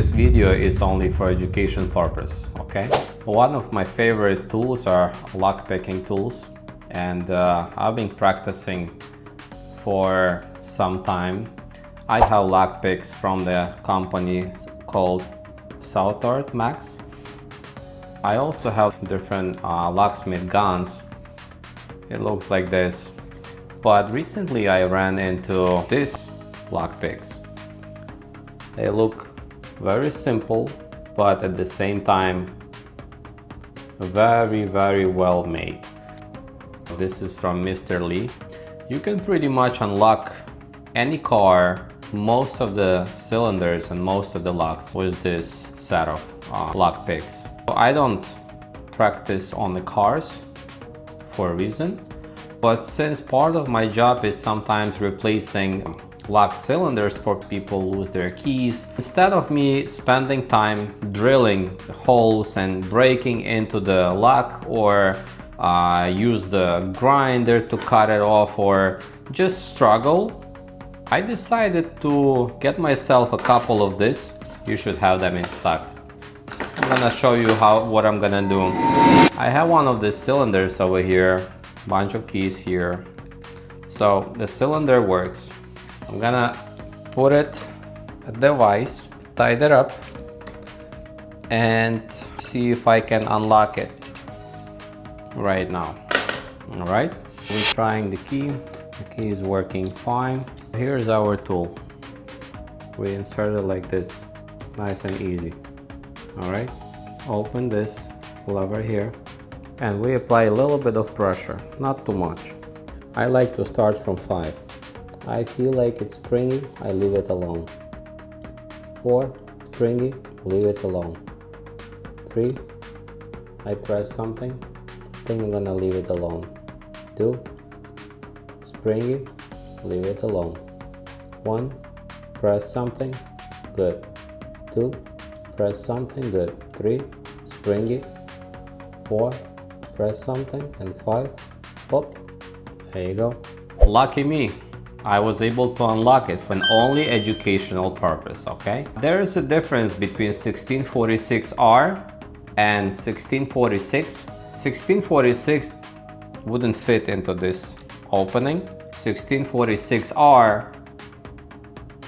this video is only for education purpose, okay? One of my favorite tools are lock picking tools, and I've been practicing for some time. I have lock picks from the company called Southard Max. I also have different locksmith guns. It looks like this, but recently I ran into these lock picks. They look very simple, but at the same time very well made. This is from Mr. Lee. You can pretty much unlock any car, most of the cylinders and most of the locks with this set of lock picks. I don't practice on the cars for a reason, but since part of my job is sometimes replacing lock cylinders for people who lose their keys, instead of me spending time drilling holes and breaking into the lock, or use the grinder to cut it off, or just struggle, I decided to get myself a couple of this. You should have them in stock. I'm gonna show you what I'm gonna do. I have one of these cylinders over here, bunch of keys here. So the cylinder works. I'm gonna put it at the vise, tie it up, and see if I can unlock it right now. All right, we're trying the key. The key is working fine. Here's our tool. We insert it like this, nice and easy. All right, open this lever here, and we apply a little bit of pressure, not too much. I like to start from 5. I feel like it's springy, I leave it alone. 4, springy, leave it alone. 3, I press something, I think I'm gonna leave it alone. 2, springy, leave it alone. 1, press something, good. 2, press something, good. 3, springy. 4, press something, and 5, pop. There you go. Lucky me, I was able to unlock it for an only educational purpose, okay? There is a difference between 1646R and 1646. 1646 wouldn't fit into this opening. 1646R,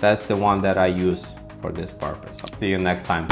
that's the one that I use for this purpose. See you next time.